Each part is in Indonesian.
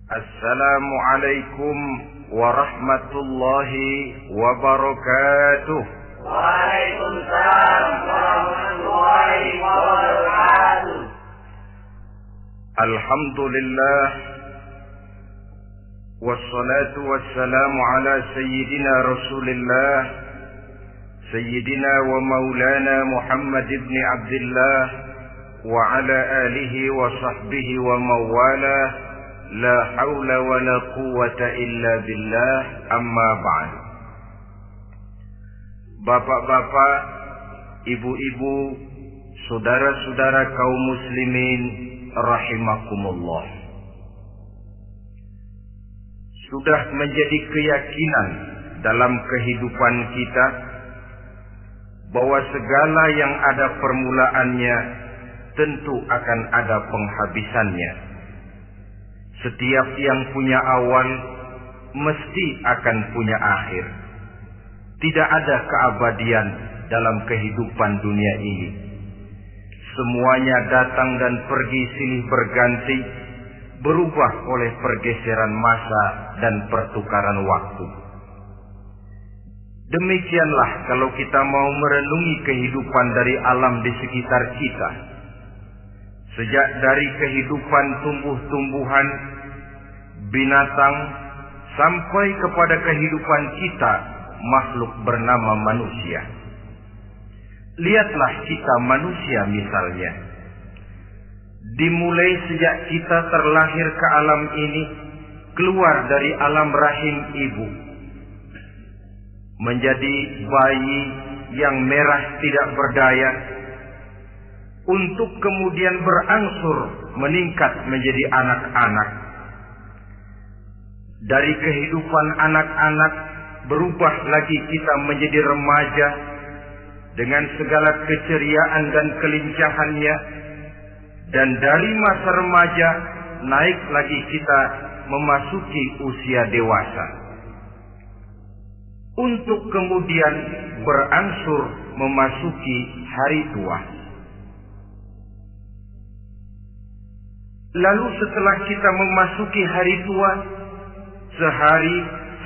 Assalamualaikum warahmatullahi wabarakatuh. Waalaikumsalam warahmatullahi wabarakatuh. Alhamdulillah, wassalatu wassalamu ala sayyidina Rasulillah, sayyidina wa maulana Muhammad ibn Abdullah wa ala alihi wa sahbihi wa mawala. La haula wa la quwwata illa billah, amma ba'd. Bapak-bapak, ibu-ibu, saudara-saudara kaum muslimin rahimakumullah. Sudah menjadi keyakinan dalam kehidupan kita bahwa segala yang ada permulaannya tentu akan ada penghabisannya. Setiap yang punya awal mesti akan punya akhir. Tidak ada keabadian dalam kehidupan dunia ini. Semuanya datang dan pergi silih berganti, berubah oleh pergeseran masa dan pertukaran waktu. Demikianlah kalau kita mau merenungi kehidupan dari alam di sekitar kita. Sejak dari kehidupan tumbuh-tumbuhan, binatang, sampai kepada kehidupan kita, makhluk bernama manusia. Lihatlah kita manusia misalnya. Dimulai sejak kita terlahir ke alam ini, keluar dari alam rahim ibu, menjadi bayi yang merah tidak berdaya, untuk kemudian berangsur meningkat menjadi anak-anak. Dari kehidupan anak-anak berubah lagi kita menjadi remaja dengan segala keceriaan dan kelincahannya, dan dari masa remaja naik lagi kita memasuki usia dewasa, untuk kemudian berangsur memasuki hari tua. Lalu setelah kita memasuki hari tua, sehari,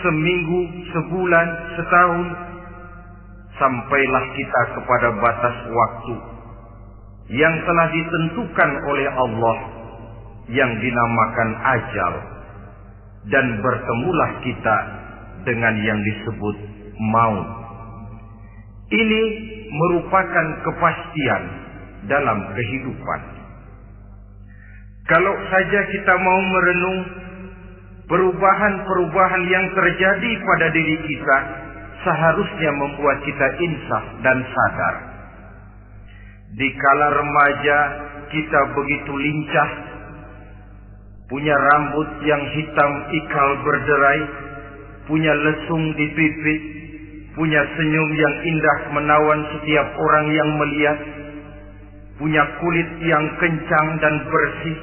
seminggu, sebulan, setahun, sampailah kita kepada batas waktu yang telah ditentukan oleh Allah, yang dinamakan ajal, dan bertemulah kita dengan yang disebut maut. Ini merupakan kepastian dalam kehidupan. Kalau saja kita mau merenung perubahan-perubahan yang terjadi pada diri kita, seharusnya membuat kita insaf dan sadar. Di kala remaja kita begitu lincah, punya rambut yang hitam ikal berderai, punya lesung di pipi, punya senyum yang indah menawan setiap orang yang melihat, punya kulit yang kencang dan bersih.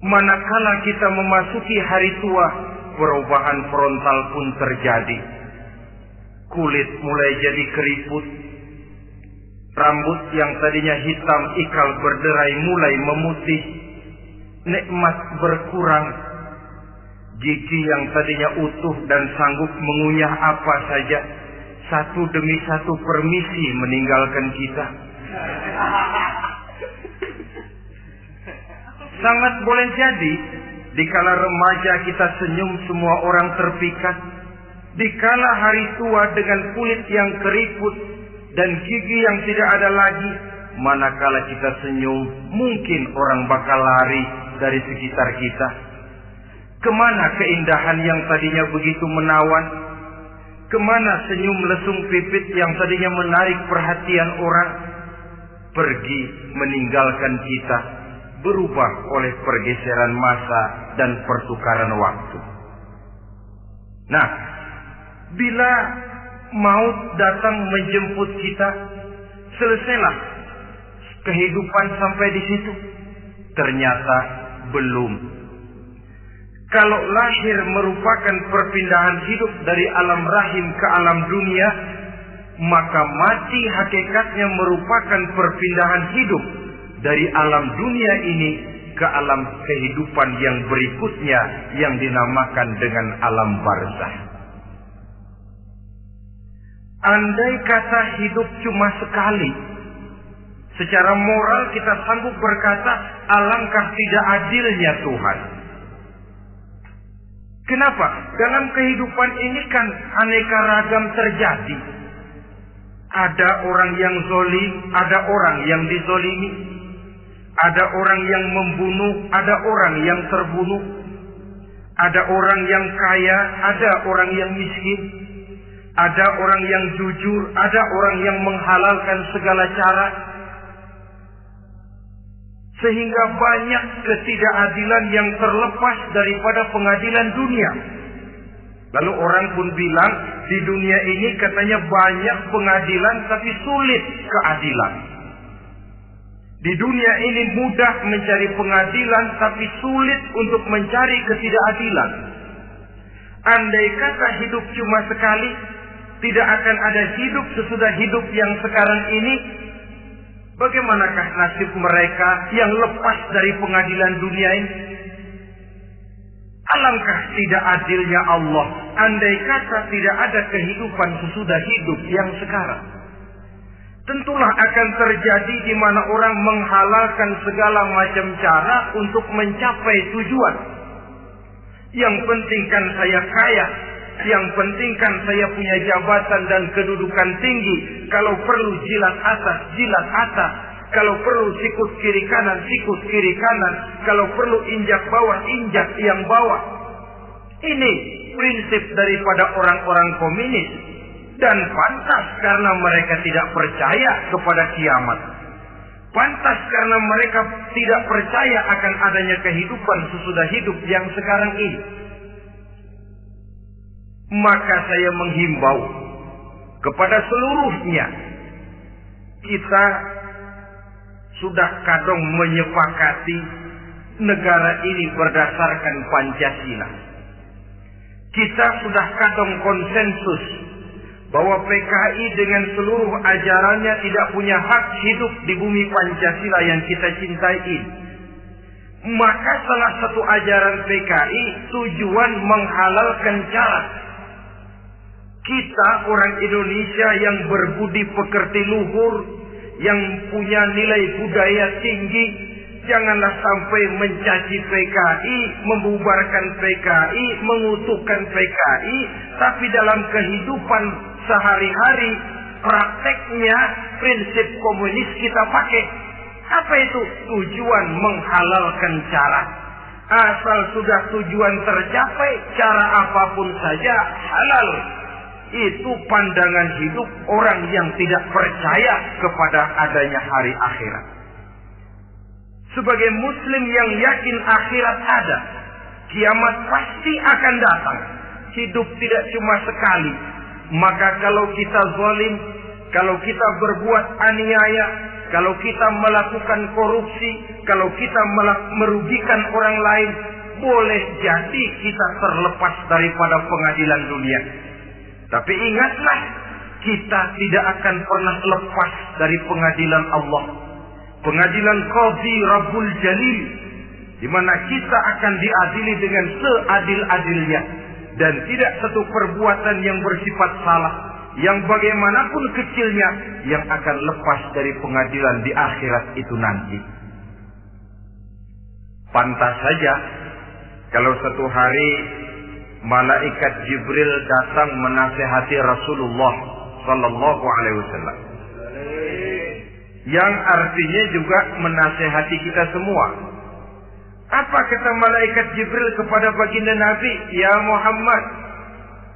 Manakala kita memasuki hari tua, perubahan frontal pun terjadi. Kulit mulai jadi keriput, rambut yang tadinya hitam ikal berderai mulai memutih, nikmat berkurang, gigi yang tadinya utuh dan sanggup mengunyah apa saja, satu demi satu permisi meninggalkan kita. Sangat boleh jadi, dikala remaja kita senyum semua orang terpikat. Dikala hari tua dengan kulit yang keriput dan gigi yang tidak ada lagi, manakala kita senyum, mungkin orang bakal lari dari sekitar kita. Kemana keindahan yang tadinya begitu menawan? Kemana senyum lesung pipit yang tadinya menarik perhatian orang? Pergi meninggalkan kita, berubah oleh pergeseran masa dan pertukaran waktu. Nah, bila maut datang menjemput kita, selesailah kehidupan sampai di situ? Ternyata belum. Kalau lahir merupakan perpindahan hidup dari alam rahim ke alam dunia, maka mati hakikatnya merupakan perpindahan hidup dari alam dunia ini ke alam kehidupan yang berikutnya yang dinamakan dengan alam barzah. Andai kata hidup cuma sekali, secara moral kita sanggup berkata, alangkah tidak adilnya Tuhan. Kenapa? Dalam kehidupan ini kan aneka ragam terjadi. Ada orang yang zalim, ada orang yang dizalimi. Ada orang yang membunuh, ada orang yang terbunuh. Ada orang yang kaya, ada orang yang miskin. Ada orang yang jujur, ada orang yang menghalalkan segala cara. Sehingga banyak ketidakadilan yang terlepas daripada pengadilan dunia. Lalu orang pun bilang, di dunia ini katanya banyak pengadilan tapi sulit keadilan. Di dunia ini mudah mencari pengadilan tapi sulit untuk mencari ketidakadilan. Andai kata hidup cuma sekali, tidak akan ada hidup sesudah hidup yang sekarang ini. Bagaimanakah nasib mereka yang lepas dari pengadilan dunia ini? Alangkah tidak adilnya Allah, andai kata tidak ada kehidupan sesudah hidup yang sekarang. Tentulah akan terjadi di mana orang menghalalkan segala macam cara untuk mencapai tujuan. Yang penting kan saya kaya, yang penting kan saya punya jabatan dan kedudukan tinggi. Kalau perlu jilat atas, jilat atas. Kalau perlu sikut kiri kanan, sikut kiri kanan. Kalau perlu injak bawah, injak yang bawah. Ini prinsip daripada orang-orang komunis. Dan pantas karena mereka tidak percaya kepada kiamat. Pantas karena mereka tidak percaya akan adanya kehidupan sesudah hidup yang sekarang ini. Maka saya menghimbau kepada seluruhnya, kita sudah kadung menyepakati negara ini berdasarkan Pancasila. Kita sudah kadung konsensus bahwa PKI dengan seluruh ajarannya tidak punya hak hidup di bumi Pancasila yang kita cintai ini. Maka salah satu ajaran PKI tujuan menghalalkan cara kita orang Indonesia yang berbudi pekerti luhur, yang punya nilai budaya tinggi, janganlah sampai mencaci PKI, membubarkan PKI, mengutukkan PKI, tapi dalam kehidupan sehari-hari prakteknya prinsip komunis kita pakai. Apa itu? Tujuan menghalalkan cara. Asal sudah tujuan tercapai, cara apapun saja halal. Itu pandangan hidup orang yang tidak percaya kepada adanya hari akhirat. Sebagai muslim yang yakin akhirat ada, kiamat pasti akan datang. Hidup tidak cuma sekali. Maka kalau kita zalim, kalau kita berbuat aniaya, kalau kita melakukan korupsi, kalau kita merugikan orang lain, boleh jadi kita terlepas daripada pengadilan dunia. Tapi ingatlah, kita tidak akan pernah lepas dari pengadilan Allah. Pengadilan Qadhi Rabbul Jalil, di mana kita akan diadili dengan seadil-adilnya. Dan tidak satu perbuatan yang bersifat salah, yang bagaimanapun kecilnya, yang akan lepas dari pengadilan di akhirat itu nanti. Pantas saja kalau satu hari malaikat Jibril datang menasihati Rasulullah sallallahu alaihi wasallam. Yang artinya juga menasihati kita semua. Apa kata malaikat Jibril kepada baginda Nabi? Ya Muhammad,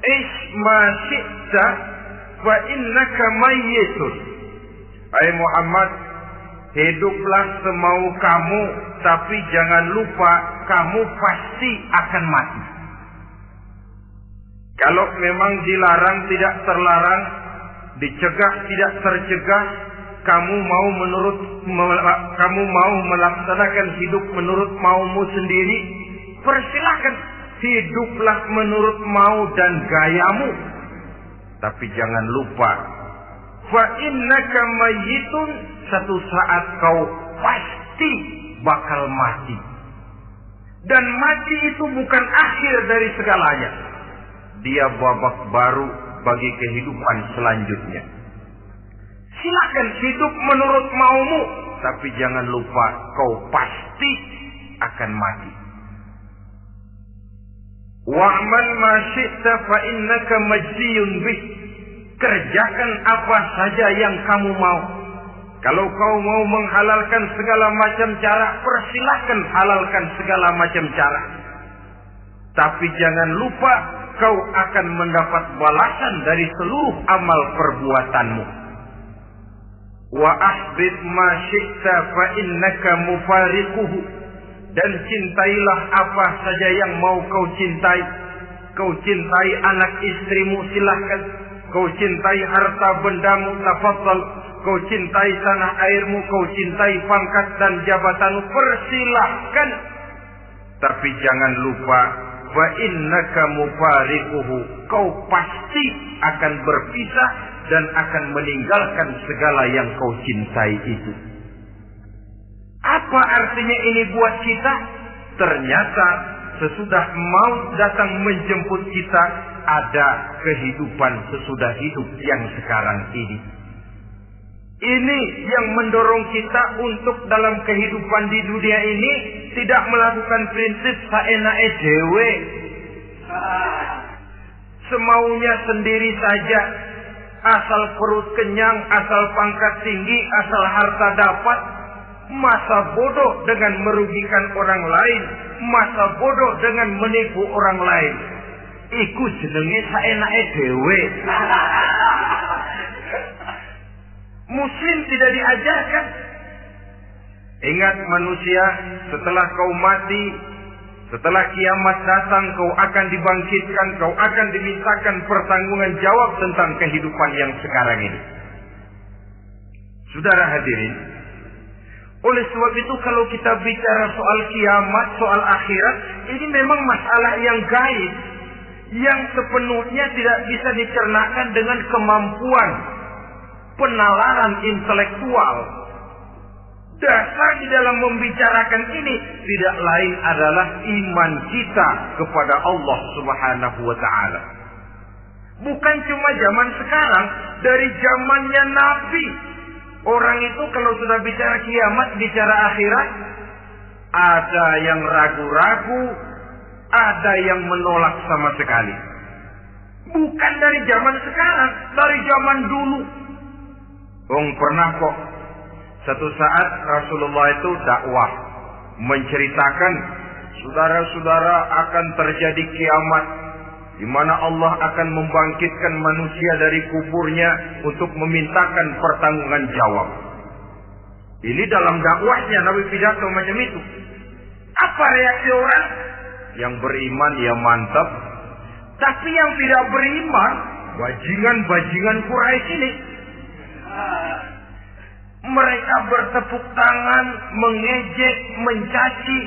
ish ma syi'ta wa innaka mayyitun. Hai Muhammad, hiduplah semau kamu, tapi jangan lupa kamu pasti akan mati. Kalau memang dilarang tidak terlarang, dicegah tidak tercegah, kamu mau melaksanakan hidup menurut maumu sendiri, persilahkan, hiduplah menurut mau dan gayamu. Tapi jangan lupa, fa innaka mayyitun, satu saat kau pasti bakal mati. Dan mati itu bukan akhir dari segalanya. Dia babak baru bagi kehidupan selanjutnya. Silakan hidup menurut maumu, tapi jangan lupa kau pasti akan mati. Wa'mal ma syi'ta fa innaka majziyun bih. Kerjakan apa saja yang kamu mau. Kalau kau mau menghalalkan segala macam cara, persilahkan halalkan segala macam cara. Tapi jangan lupa kau akan mendapat balasan dari seluruh amal perbuatanmu. Wa ahbib ma syi'ta fa innaka mufariquhu. Dan cintailah apa saja yang mau kau cintai. Kau cintai anak istrimu, silahkan. Kau cintai harta bendamu, tafadhal. Kau cintai tanah airmu, kau cintai pangkat dan jabatanmu, persilahkan. Tapi jangan lupa, fa innaka mufariquhu. Kau pasti akan berpisah dan akan meninggalkan segala yang kau cintai itu. Apa artinya ini buat kita? Ternyata sesudah maut datang menjemput kita, ada kehidupan sesudah hidup yang sekarang ini. Ini yang mendorong kita untuk dalam kehidupan di dunia ini tidak melakukan prinsip saenake dhewe, semaunya sendiri saja, asal perut kenyang, asal pangkat tinggi, asal harta dapat. Masa bodoh dengan merugikan orang lain, masa bodoh dengan menipu orang lain. Iku jenenge saenake dhewe. Muslim tidak diajarkan. Ingat manusia, setelah kau mati, setelah kiamat datang, kau akan dibangkitkan, kau akan dimintakan pertanggungan jawab tentang kehidupan yang sekarang ini. Saudara hadirin, oleh sebab itu kalau kita bicara soal kiamat, soal akhirat, ini memang masalah yang gaib, yang sepenuhnya tidak bisa dicernakan dengan kemampuan penalaran intelektual. Dasar di dalam membicarakan ini tidak lain adalah iman kita kepada Allah Subhanahu wa ta'ala. Bukan cuma zaman sekarang, dari zamannya Nabi. Orang itu kalau sudah bicara kiamat, bicara akhirat, ada yang ragu-ragu, ada yang menolak sama sekali. Bukan dari zaman sekarang, dari zaman dulu. Pernah kok satu saat Rasulullah itu dakwah menceritakan, saudara-saudara, akan terjadi kiamat di mana Allah akan membangkitkan manusia dari kuburnya untuk memintakan pertanggungan jawab. Ini dalam dakwahnya Nabi pidato macam itu. Apa reaksi orang? Yang beriman ya mantap, tapi yang tidak beriman, bajingan-bajingan Quraisy ini, mereka bertepuk tangan, mengejek, mencaci.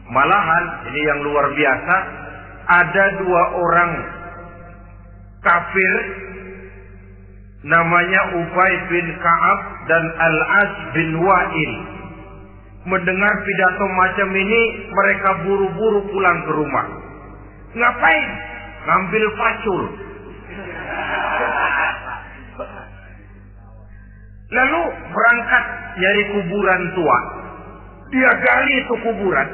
Malahan ini yang luar biasa, ada dua orang kafir namanya Ubay bin Ka'ab dan Al-As bin Wa'il. Mendengar pidato macam ini, mereka buru-buru pulang ke rumah. Ngapain? Ngambil pacul. Lalu berangkat nyari kuburan tua. Dia gali itu kuburan.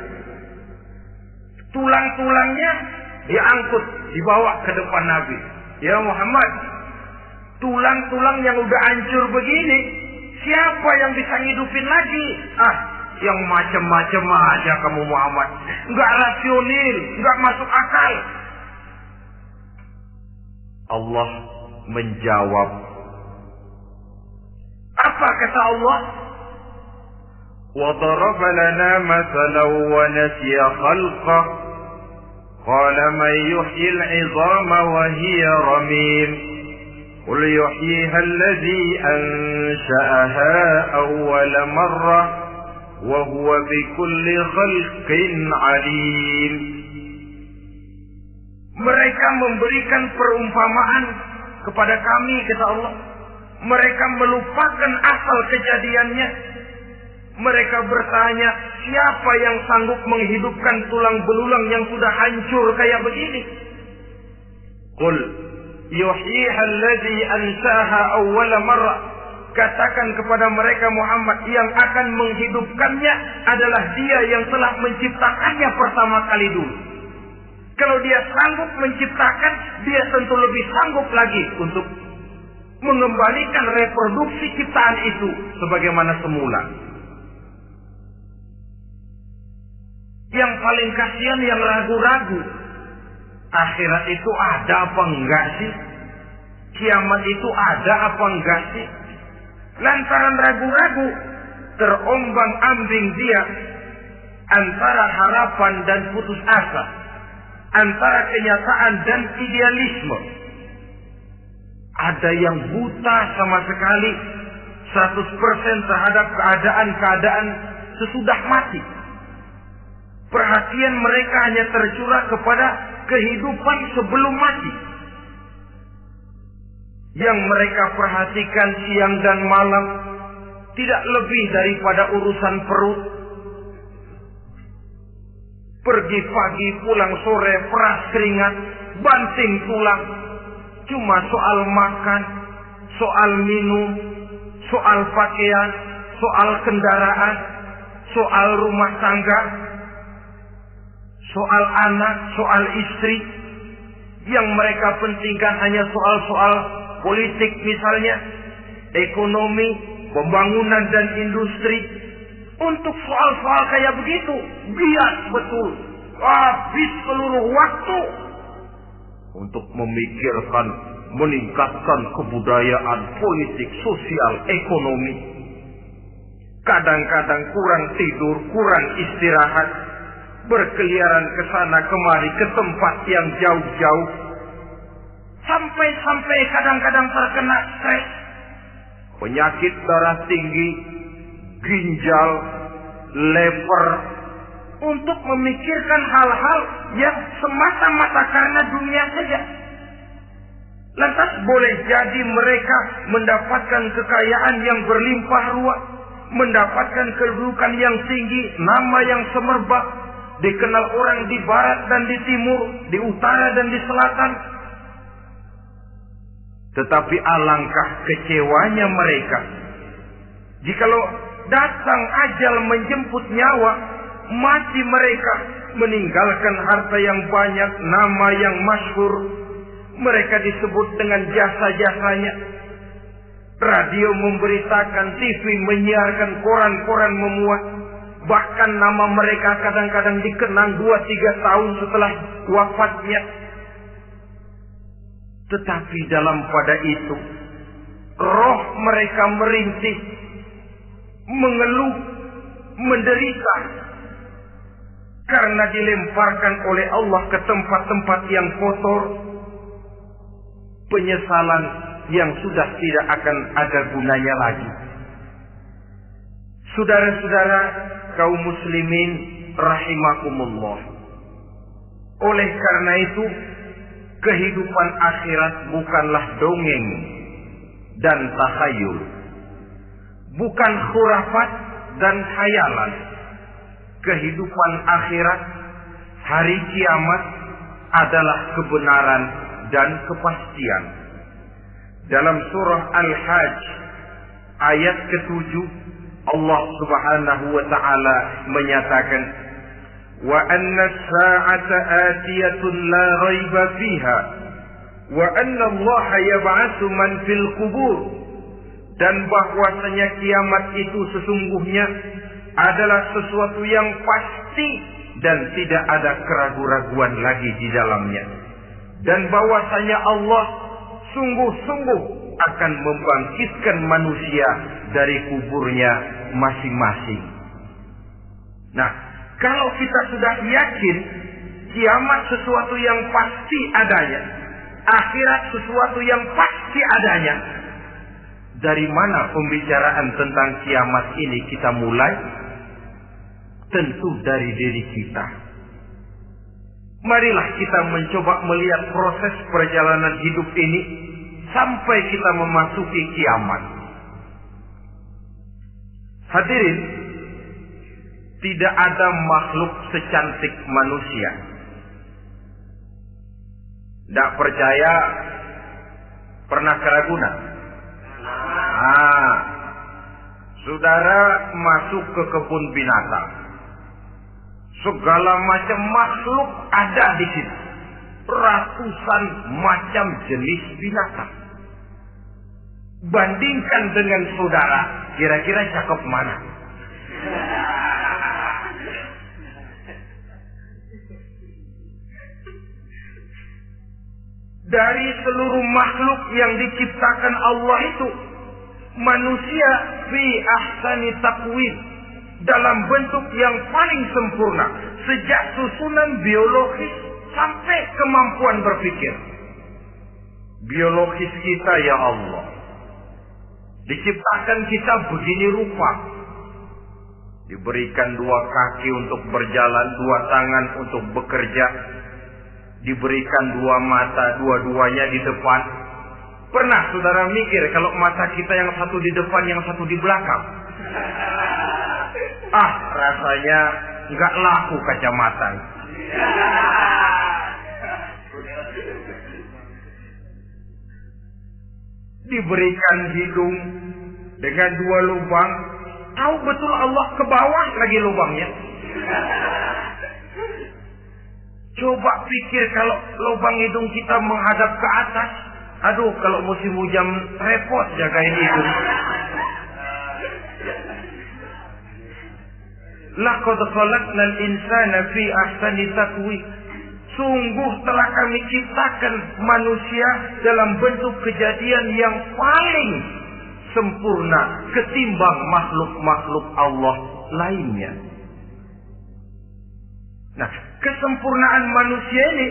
Tulang-tulangnya diangkut, dibawa ke depan Nabi. Ya Muhammad, tulang-tulang yang udah hancur begini, siapa yang bisa ngidupin lagi? Yang macam-macam aja kamu Muhammad. Enggak rasional, enggak masuk akal. Allah menjawab. Apa kata Allah? وَضَرَبَ لَنَا مَثَلًا وَنَسِيَ خَلْقَهُ قَالَ مَنْ يُحْيِي الْعِظَامَ وَهِيَ رَمِيمٌ قُلْ يُحْيِيهَا الَّذِي أَنْشَأَهَا أَوَّلَ مَرَّةٍ وَهُوَ بِكُلِّ خَلْقٍ عَلِيمٌ. Mereka memberikan perumpamaan kepada kami, kata Allah. Mereka melupakan asal kejadiannya. Mereka bertanya, siapa yang sanggup menghidupkan tulang belulang yang sudah hancur kayak begini? Qul yuhyiha alladhi ansaaha awwala marrah. Katakan kepada mereka Muhammad, yang akan menghidupkannya adalah Dia yang telah menciptakannya pertama kali dulu. Kalau Dia sanggup menciptakan, Dia tentu lebih sanggup lagi untuk mengembalikan reproduksi ciptaan itu sebagaimana semula. Yang paling kasihan yang ragu-ragu, akhirat itu ada apa enggak sih? Kiamat itu ada apa enggak sih? Lantaran ragu-ragu, terombang-ambing dia antara harapan dan putus asa, antara kenyataan dan idealisme. Ada yang buta sama sekali 100% terhadap keadaan-keadaan sesudah mati. Perhatian mereka hanya tercurah kepada kehidupan sebelum mati. Yang mereka perhatikan siang dan malam tidak lebih daripada urusan perut. Pergi pagi, pulang sore, peras keringat, banting tulang. Cuma soal makan, soal minum, soal pakaian, soal kendaraan, soal rumah tangga, soal anak, soal istri. Yang mereka pentingkan hanya soal-soal politik misalnya, ekonomi, pembangunan dan industri. Untuk soal-soal kayak begitu, bias betul. Habis seluruh waktu untuk memikirkan, meningkatkan kebudayaan, politik, sosial, ekonomi. Kadang-kadang kurang tidur, kurang istirahat, berkeliaran ke sana kemari ke tempat yang jauh-jauh. Sampai kadang-kadang terkena stres, penyakit darah tinggi, ginjal, lever, untuk memikirkan hal-hal yang semata-mata karena dunia saja. Lantas boleh jadi mereka mendapatkan kekayaan yang berlimpah ruah, mendapatkan kedudukan yang tinggi, nama yang semerbak, dikenal orang di barat dan di timur, di utara dan di selatan. Tetapi alangkah kecewanya mereka jikalau datang ajal menjemput nyawa, mati mereka, meninggalkan harta yang banyak, nama yang masyhur. Mereka disebut dengan jasa-jasanya. Radio memberitakan, TV menyiarkan, koran-koran memuat. Bahkan nama mereka kadang-kadang dikenang 2-3 tahun setelah wafatnya. Tetapi dalam pada itu, roh mereka merintih, mengeluh, menderita, karena dilemparkan oleh Allah ke tempat-tempat yang kotor. Penyesalan yang sudah tidak akan ada gunanya lagi. Saudara-saudara kaum muslimin rahimakumullah. Oleh karena itu, kehidupan akhirat bukanlah dongeng dan takhayul, bukan khurafat dan khayalan. Kehidupan akhirat, hari kiamat adalah kebenaran dan kepastian. Dalam surah Al-Hajj ayat ke-7, Allah Subhanahu wa taala menyatakan, wa anna as-sa'ata atiyatun la raiba fiha wa anna Allah yab'atsu man fil qubur. Dan bahwasanya kiamat itu sesungguhnya adalah sesuatu yang pasti dan tidak ada keraguan-raguan lagi di dalamnya. Dan bahwasanya Allah sungguh-sungguh akan membangkitkan manusia dari kuburnya masing-masing. Nah, kalau kita sudah yakin kiamat sesuatu yang pasti adanya, akhirat sesuatu yang pasti adanya, dari mana pembicaraan tentang kiamat ini kita mulai? Tentu dari diri kita. Marilah kita mencoba melihat proses perjalanan hidup ini sampai kita memasuki kiamat. Hadirin, tidak ada makhluk secantik manusia. Tidak percaya, pernah ke Ragunan? Saudara masuk ke kebun binatang. Segala macam makhluk ada di situ. Ratusan macam jenis binatang. Bandingkan dengan saudara, kira-kira cakep mana? Dari seluruh makhluk yang diciptakan Allah itu, manusia fi ahsani taqwim, dalam bentuk yang paling sempurna, sejak susunan biologis sampai kemampuan berpikir. Biologis kita ya Allah, diciptakan kita begini rupa. Diberikan 2 kaki untuk berjalan, 2 tangan untuk bekerja. Diberikan 2 mata, dua-duanya di depan. Pernah saudara mikir kalau mata kita yang satu di depan, yang satu di belakang? Rasanya nggak laku kacamata. Diberikan hidung dengan 2 lubang. Tahu betul Allah ke bawah lagi lubangnya. Coba pikir kalau lubang hidung kita menghadap ke atas. Aduh, kalau musim hujan repot jagain hidung. Laqad khalaqnal insana fi ahsani taqwim. Sungguh telah kami ciptakan manusia dalam bentuk kejadian yang paling sempurna ketimbang makhluk-makhluk Allah lainnya. Nah, kesempurnaan manusia ini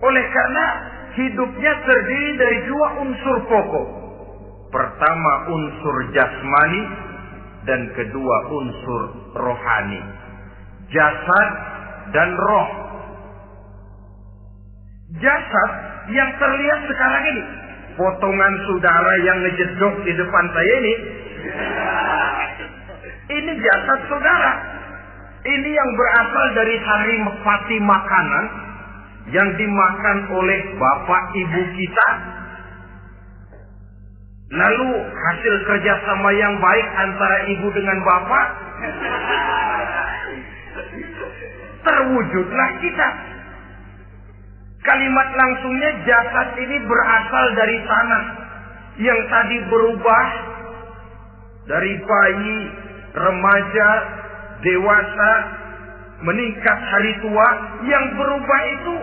oleh karena hidupnya terdiri dari 2 unsur pokok. Pertama unsur jasmani dan kedua unsur rohani. Jasad dan roh. Jasad yang terlihat sekarang ini, potongan saudara yang ngejedok di depan saya ini jasad saudara. Ini yang berasal dari saripati makanan yang dimakan oleh bapak ibu kita. Lalu hasil kerjasama yang baik antara ibu dengan bapak, terwujudlah kita. Kalimat langsungnya jasad ini berasal dari tanah yang tadi berubah dari bayi, remaja, dewasa, meningkat hari tua. Yang berubah itu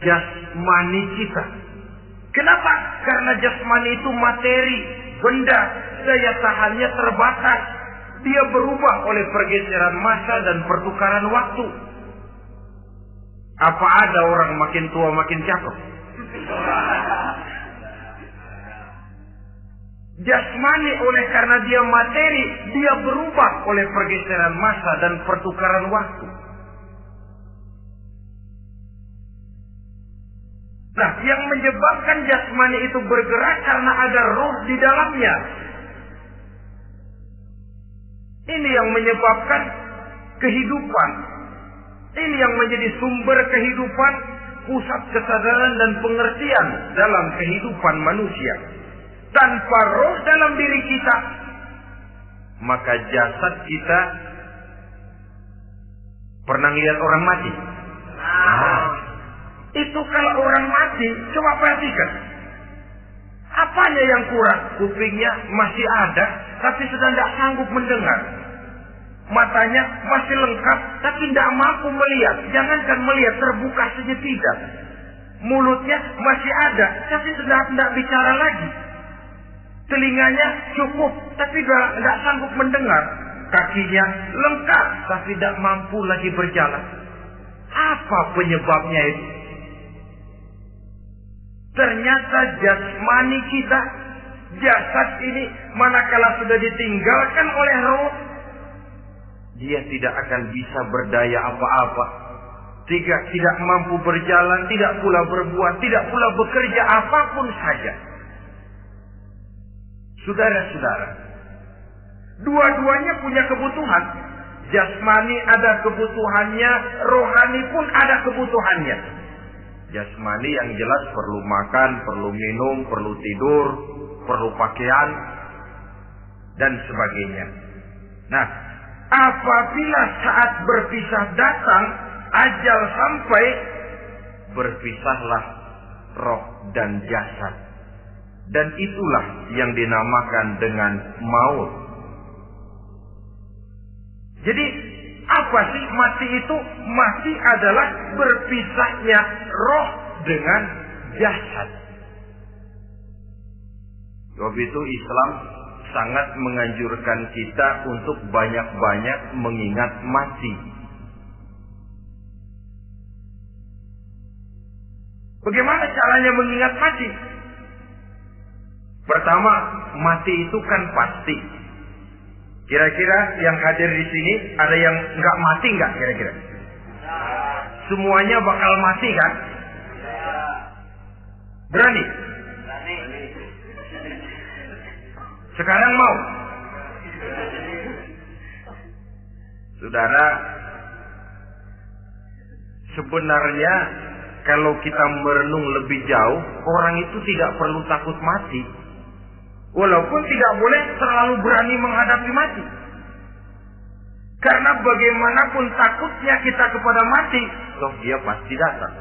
jasmani kita. Kenapa? Karena jasmani itu materi, benda, daya tahannya terbatas. Dia berubah oleh pergeseran masa dan pertukaran waktu. Apa ada orang makin tua makin cakep? Jasmani oleh karena dia materi, dia berubah oleh pergeseran masa dan pertukaran waktu. Nah, yang menyebabkan jasmani itu bergerak karena ada roh di dalamnya. Ini yang menyebabkan kehidupan. Ini yang menjadi sumber kehidupan, pusat kesadaran dan pengertian dalam kehidupan manusia. Tanpa roh dalam diri kita, maka jasad kita pernah lihat orang mati. Itu kalau orang mati, coba perhatikan. Apanya yang kurang? Kupingnya masih ada, tapi sudah tidak sanggup mendengar. Matanya masih lengkap, tapi tidak mampu melihat. Jangankan melihat, terbuka saja tidak. Mulutnya masih ada, tapi sudah tidak bicara lagi. Telinganya cukup, tapi sudah tidak sanggup mendengar. Kakinya lengkap, tapi tidak mampu lagi berjalan. Apa penyebabnya itu? Ternyata jasmani kita, jasad ini, manakala sudah ditinggalkan oleh roh, dia tidak akan bisa berdaya apa-apa. Tidak mampu berjalan, tidak pula berbuat, tidak pula bekerja apapun saja. Saudara-saudara, dua-duanya punya kebutuhan. Jasmani ada kebutuhannya, rohani pun ada kebutuhannya. Jasmani yang jelas perlu makan, perlu minum, perlu tidur, perlu pakaian, dan sebagainya. Nah, apabila saat berpisah datang, ajal sampai, berpisahlah roh dan jasad. Dan itulah yang dinamakan dengan maut. Jadi apa sih mati itu? Mati adalah berpisahnya roh dengan jasad. Sebab itu Islam sangat menganjurkan kita untuk banyak-banyak mengingat mati. Bagaimana caranya mengingat mati? Pertama, mati itu kan pasti. Kira-kira yang hadir di sini ada yang nggak mati nggak kira-kira? Semuanya bakal mati kan? Berani? Sekarang mau? Saudara, sebenarnya kalau kita merenung lebih jauh, orang itu tidak perlu takut mati. Walaupun tidak boleh terlalu berani menghadapi mati. Karena bagaimanapun takutnya kita kepada mati, toh dia pasti datang.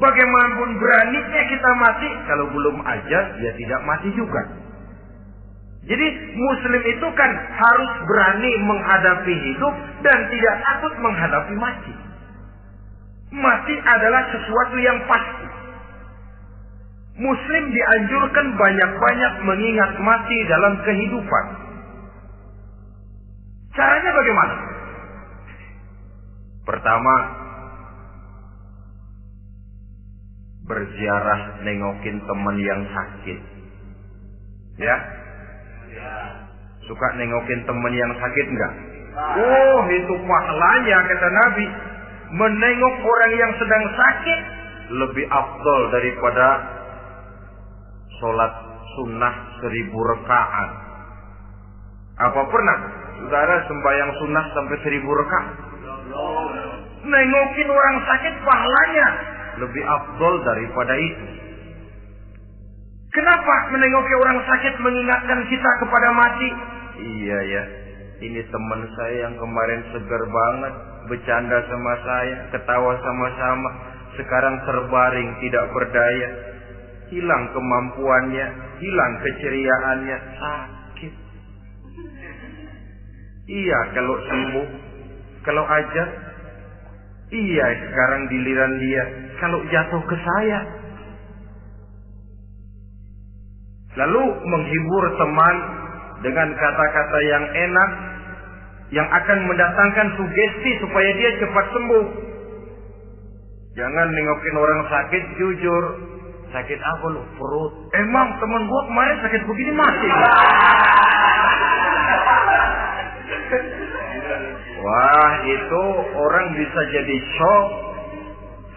Bagaimanapun beraninya kita mati, kalau belum ajal, dia tidak mati juga. Jadi Muslim itu kan harus berani menghadapi hidup dan tidak takut menghadapi mati. Mati adalah sesuatu yang pasti. Muslim dianjurkan banyak-banyak mengingat mati dalam kehidupan. Caranya bagaimana? Pertama, berziarah nengokin teman yang sakit. Ya? Suka nengokin teman yang sakit enggak? Oh, itu pahalanya kata Nabi. Menengok orang yang sedang sakit lebih afdol daripada sholat sunnah 1000 rakaat. Apa pernah saudara sembahyang sunnah sampai 1000 rakaat? Nengokin orang sakit pahalanya lebih afdol daripada itu. Kenapa menengoki orang sakit mengingatkan kita kepada mati? Iya ya, ini teman saya yang kemarin segar banget, bercanda sama saya, ketawa sama-sama, sekarang terbaring tidak berdaya, hilang kemampuannya, hilang keceriaannya, sakit. Iya kalau sembuh, kalau aja, iya sekarang giliran dia, kalau jatuh ke saya. Lalu menghibur teman dengan kata-kata yang enak, yang akan mendatangkan sugesti supaya dia cepat sembuh. Jangan nengokin orang sakit, jujur. Sakit apa lu? Perut. Emang teman gua kemarin sakit begini mati. Wah, itu orang bisa jadi shock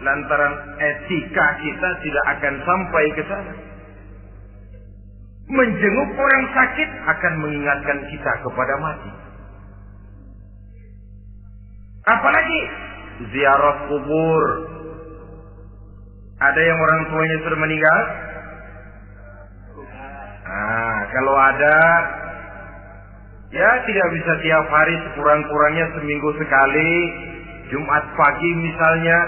lantaran etika kita tidak akan sampai ke sana. Menjenguk orang sakit akan mengingatkan kita kepada mati. Apalagi ziarah kubur. Ada yang orang tuanya sudah meninggal? Nah, kalau ada, ya tidak bisa tiap hari, sekurang-kurangnya seminggu sekali. Jumat pagi misalnya,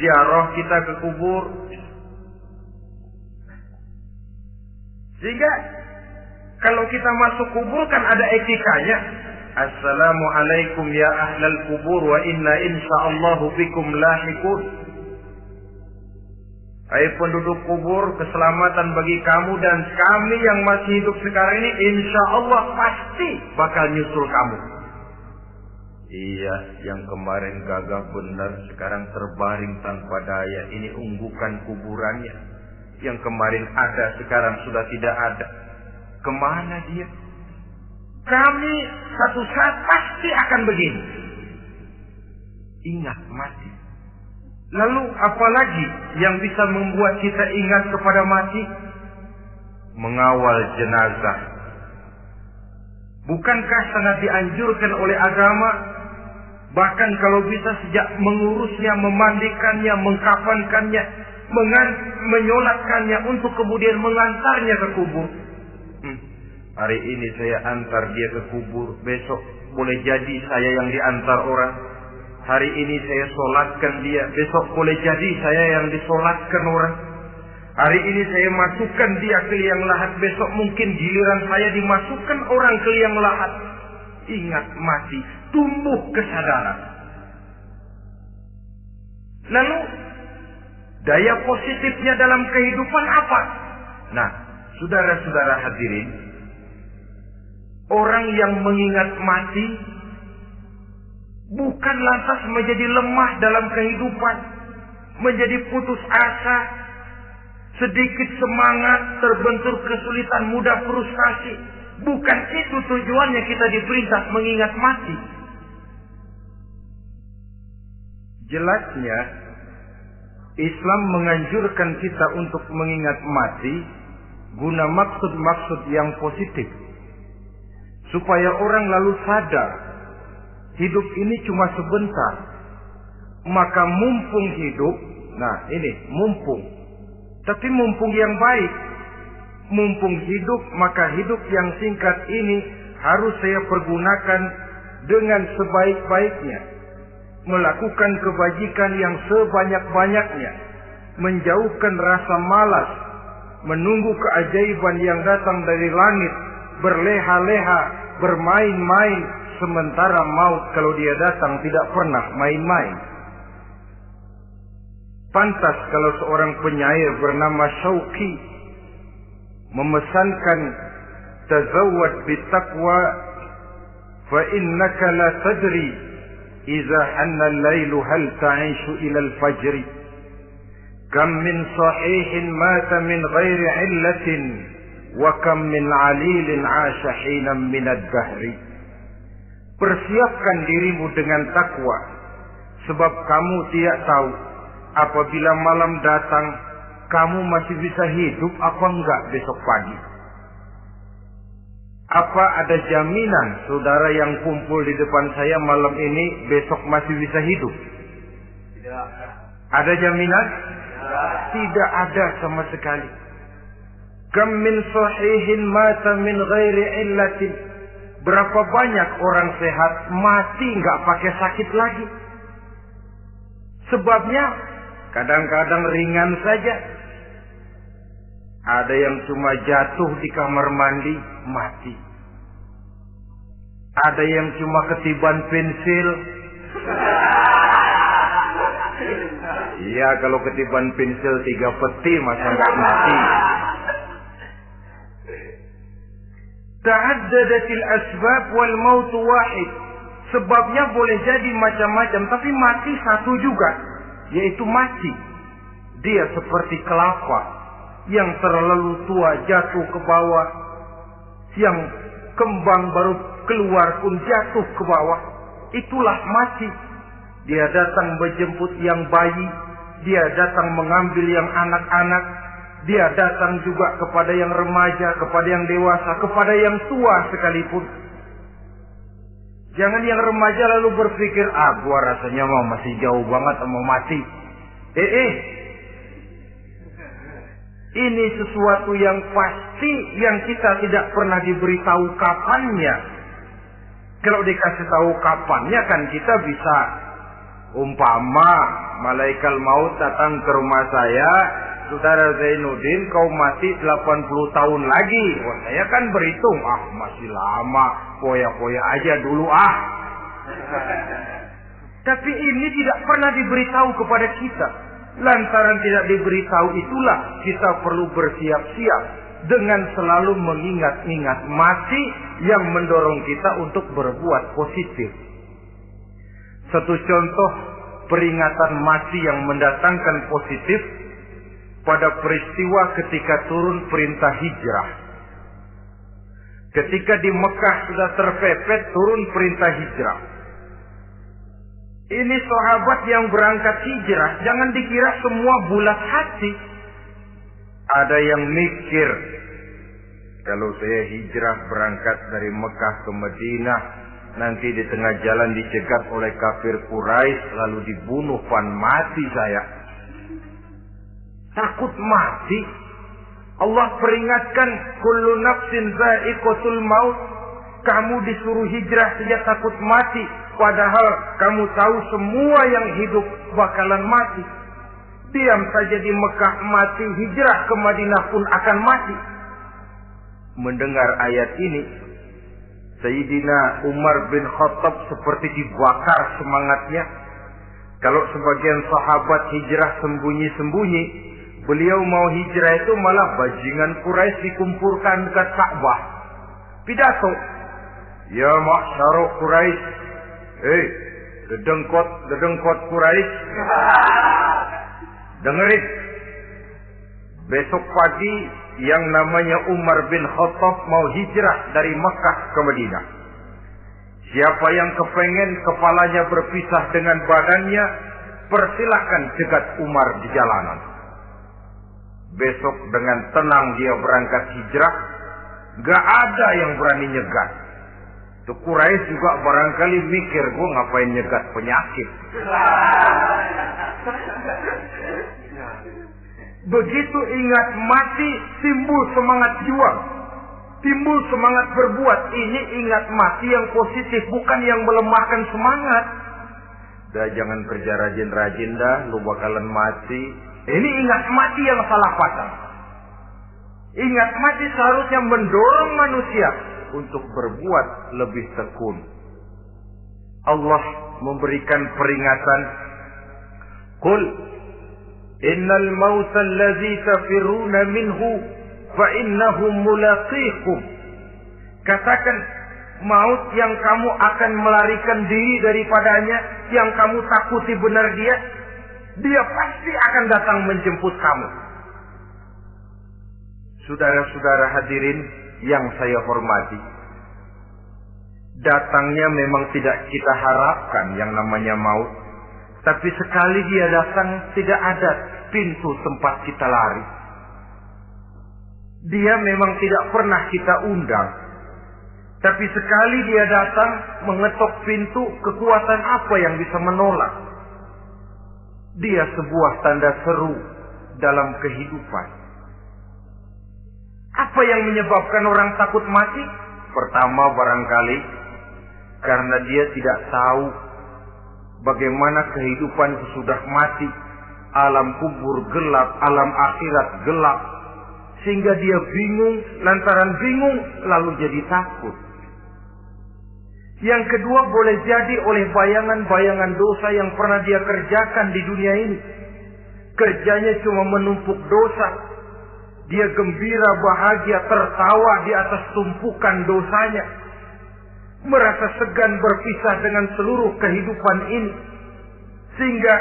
ziarah kita ke kubur. Sehingga kalau kita masuk kubur kan ada etikanya. Assalamualaikum ya ahlal kubur wa inna insyaallahu bikum lahiqun. Hai penduduk kubur, keselamatan bagi kamu dan kami yang masih hidup sekarang ini insyaallah pasti bakal nyusul kamu. Iya, yang kemarin gagah benar sekarang terbaring tanpa daya. Ini unggukan kuburannya. Yang kemarin ada sekarang sudah tidak ada. Kemana dia? Kami satu saat pasti akan begini. Ingat mati. Lalu apalagi yang bisa membuat kita ingat kepada mati? Mengawal jenazah. Bukankah sangat dianjurkan oleh agama? Bahkan kalau bisa sejak mengurusnya, memandikannya, mengkafankannya, menyolatkannya untuk kemudian mengantarnya ke kubur. Hari ini saya antar dia ke kubur, besok boleh jadi saya yang diantar orang. Hari ini saya solatkan dia, besok boleh jadi saya yang disolatkan orang. Hari ini saya masukkan dia ke liang lahat, besok mungkin giliran saya dimasukkan orang ke liang lahat. Ingat mati, tumbuh kesadaran. Lalu daya positifnya dalam kehidupan apa? Nah, saudara-saudara hadirin, orang yang mengingat mati bukan lantas menjadi lemah dalam kehidupan, menjadi putus asa, sedikit semangat, terbentur kesulitan, mudah frustasi. Bukan itu tujuannya kita diperintah mengingat mati. Jelasnya Islam menganjurkan kita untuk mengingat mati guna maksud-maksud yang positif, supaya orang lalu sadar hidup ini cuma sebentar. Maka mumpung hidup, nah ini mumpung, tapi mumpung yang baik. Mumpung hidup, maka hidup yang singkat ini harus saya pergunakan dengan sebaik-baiknya, melakukan kebajikan yang sebanyak-banyaknya, menjauhkan rasa malas, menunggu keajaiban yang datang dari langit, berleha-leha, bermain-main, sementara maut kalau dia datang tidak pernah main-main. Pantas kalau seorang penyair bernama Syauqi memesankan, tazawwad bitaqwa fa innaka la tadri idza hanna al-lailu hal ta'ishu ila al-fajr, kam min sahihin mata min ghairi illatin wa kam min alilin 'asha hinan min ad-dahri. Persiapkan dirimu dengan takwa, sebab kamu tidak tahu apabila malam datang kamu masih bisa hidup apa enggak besok pagi. Apa ada jaminan saudara yang kumpul di depan saya malam ini besok masih bisa hidup? Tidak. Ada jaminan? Tidak ada sama sekali. Kam min sahihin mata min ghairi illatin. Berapa banyak orang sehat mati enggak pakai sakit lagi. Sebabnya kadang-kadang ringan saja. Ada yang cuma jatuh di kamar mandi, mati. Ada yang cuma ketiban pensil. Iya, kalau ketiban pensil 3 peti masa nggak mati. Ta'addadatil asbab wal maut wahid. Sebabnya boleh jadi macam-macam, tapi mati satu juga, yaitu mati. Dia seperti kelapa yang terlalu tua jatuh ke bawah, yang kembang baru keluar pun jatuh ke bawah. Itulah mati. Dia datang menjemput yang bayi, dia datang mengambil yang anak-anak, dia datang juga kepada yang remaja, kepada yang dewasa, kepada yang tua sekalipun. Jangan yang remaja lalu berpikir, gua rasanya masih jauh banget mau mati. Ini sesuatu yang pasti yang kita tidak pernah diberitahu kapannya. Kalau dikasih tahu kapannya kan kita bisa, umpama malaikat maut datang ke rumah saya, saudara Zainuddin kau mati 80 tahun lagi. Wah, saya kan berhitung, masih lama, poya-poya aja dulu Tapi ini tidak pernah diberitahu kepada kita. Lantaran tidak diberitahu itulah kita perlu bersiap-siap dengan selalu mengingat-ingat mati yang mendorong kita untuk berbuat positif. Satu contoh peringatan mati yang mendatangkan positif pada peristiwa ketika turun perintah hijrah. Ketika di Mekah sudah terpepet turun perintah hijrah. Ini sahabat yang berangkat hijrah, jangan dikira semua bulat hati. Ada yang mikir, kalau saya hijrah berangkat dari Mekah ke Madinah, nanti di tengah jalan dicegat oleh kafir Quraisy lalu dibunuh, mati saya. Takut mati. Allah peringatkan, kullu nafsin za'iqatul maut. Kamu disuruh hijrah saja takut mati, padahal kamu tahu semua yang hidup bakalan mati. Diam saja di Mekah mati, hijrah ke Madinah pun akan mati. Mendengar ayat ini, Sayyidina Umar bin Khattab seperti dibakar semangatnya. Kalau sebagian sahabat hijrah sembunyi-sembunyi, beliau mau hijrah itu malah bajingan Quraisy dikumpulkan dekat Ka'bah. Pidato, ya ma'syara Quraisy, dedengkot Quraisy, dengerin. Besok pagi yang namanya Umar bin Khattab mau hijrah dari Mekah ke Madinah. Siapa yang kepengen kepalanya berpisah dengan badannya, persilahkan cegat Umar di jalanan. Besok dengan tenang dia berangkat hijrah, gak ada yang berani nyegat. Tuh Quraisy juga barangkali mikir, gue ngapain nyegat penyakit. Begitu ingat mati, timbul semangat juang, timbul semangat berbuat. Ini ingat mati yang positif, bukan yang melemahkan semangat. Dah jangan kerja rajin-rajin dah, lu bakalan mati. Ini ingat mati yang salah pasang. Ingat mati seharusnya mendorong manusia untuk berbuat lebih tekun. Allah memberikan peringatan, Qul innal mauta allazi tafiruna minhu fa innahu mulaqikum. Katakan, maut yang kamu akan melarikan diri daripadanya, yang kamu takuti benar dia pasti akan datang menjemput kamu. Saudara-saudara hadirin yang saya hormati, datangnya memang tidak kita harapkan yang namanya maut. Tapi sekali dia datang, tidak ada pintu tempat kita lari. Dia memang tidak pernah kita undang. Tapi sekali dia datang, mengetok pintu, kekuatan apa yang bisa menolak? Dia sebuah tanda seru dalam kehidupan. Apa yang menyebabkan orang takut mati? Pertama barangkali karena dia tidak tahu bagaimana kehidupan sesudah mati. Alam kubur gelap, alam akhirat gelap. Sehingga dia bingung, lantaran bingung lalu jadi takut. Yang kedua boleh jadi oleh bayangan-bayangan dosa yang pernah dia kerjakan di dunia ini. Kerjanya cuma menumpuk dosa. Dia gembira, bahagia, tertawa di atas tumpukan dosanya. Merasa segan berpisah dengan seluruh kehidupan ini. Sehingga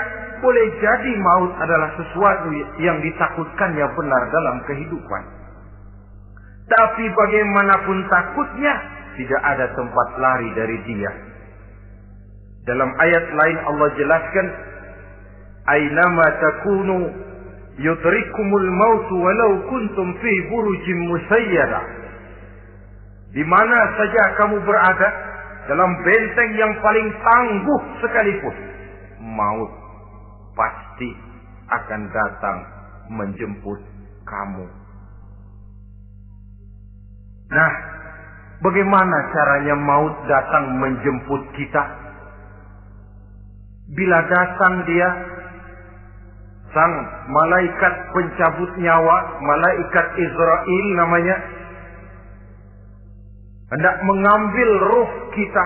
boleh jadi maut adalah sesuatu yang ditakutkannya benar dalam kehidupan. Tapi bagaimanapun takutnya, tidak ada tempat lari dari dia. Dalam ayat lain Allah jelaskan, Aynama takunu yudrikumul mautu walau kuntum fi burujim musayyada. Di mana saja kamu berada, dalam benteng yang paling tangguh sekalipun, maut pasti akan datang menjemput kamu. Nah, bagaimana caranya maut datang menjemput kita? Bila datang dia, sang malaikat pencabut nyawa, malaikat Israel namanya, hendak mengambil ruh kita.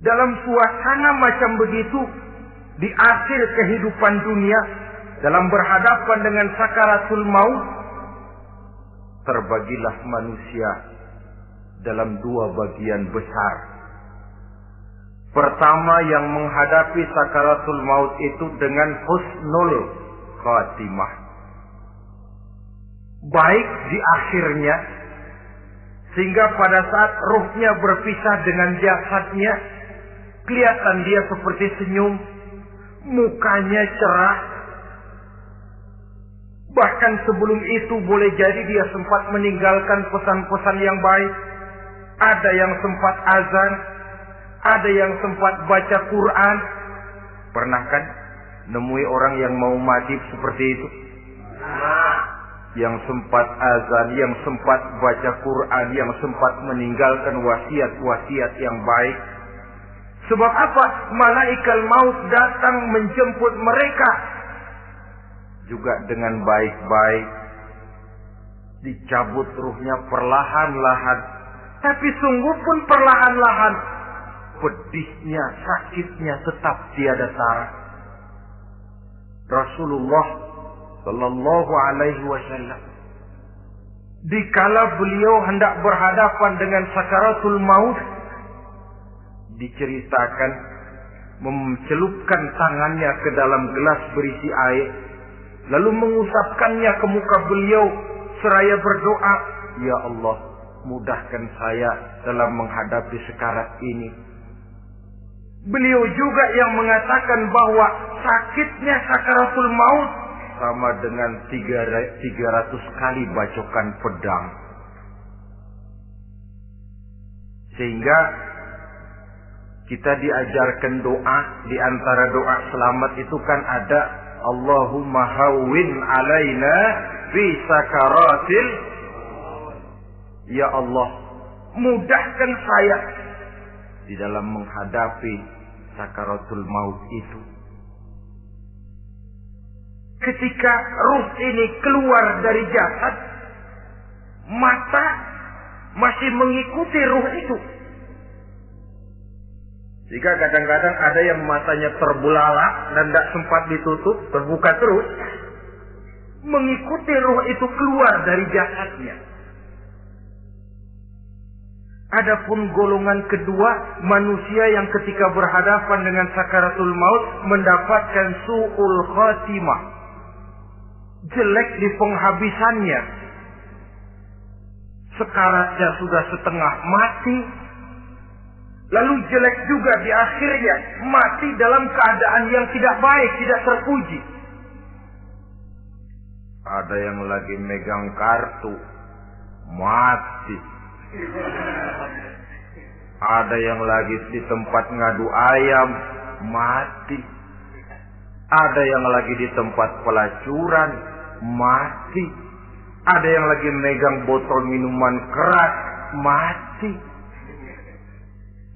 Dalam suasana macam begitu, di akhir kehidupan dunia, dalam berhadapan dengan sakaratul maut, terbagilah manusia dalam dua bagian besar. Pertama, yang menghadapi sakaratul maut itu dengan husnul khatimah, baik di akhirnya, sehingga pada saat ruhnya berpisah dengan jasadnya, kelihatan dia seperti senyum, mukanya cerah, Bahkan sebelum itu boleh jadi dia sempat meninggalkan pesan-pesan yang baik. Ada yang sempat azan, ada yang sempat baca Quran. Pernah kan nemui orang yang mau mati seperti itu? Yang sempat azan, yang sempat baca Quran, yang sempat meninggalkan wasiat-wasiat yang baik. Sebab apa? Malaikat maut datang menjemput mereka juga dengan baik-baik. Dicabut ruhnya perlahan-lahan. Tapi sungguh pun perlahan-lahan. Pedihnya, sakitnya tetap tiada tara. Rasulullah Sallallahu Alaihi Wasallam, dikala beliau hendak berhadapan dengan sakaratul maut, diceritakan mencelupkan tangannya ke dalam gelas berisi air, lalu mengusapkannya ke muka beliau seraya berdoa, "Ya Allah, mudahkan saya dalam menghadapi sekarat ini." Beliau juga yang mengatakan bahwa sakitnya sakaratul maut sama dengan 300 kali bacokan pedang. Sehingga kita diajarkan doa, di antara doa selamat itu kan ada Allahumma hawwin alaina fi sakaratil. Ya Allah, mudahkan saya di dalam menghadapi sakaratul maut itu. Ketika ruh ini keluar dari jasad, mata masih mengikuti ruh itu. Jika kadang-kadang ada yang matanya terbelalak dan tidak sempat ditutup, terbuka terus, mengikuti ruh itu keluar dari jasadnya. Adapun golongan kedua, manusia yang ketika berhadapan dengan sakaratul maut mendapatkan su'ul khatimah, jelek di penghabisannya. Sekaratnya sudah setengah mati, lalu jelek juga di akhirnya, mati dalam keadaan yang tidak baik, tidak terpuji. Ada yang lagi megang kartu, mati. Ada yang lagi di tempat ngadu ayam, mati. Ada yang lagi di tempat pelacuran, mati. Ada yang lagi megang botol minuman keras, mati.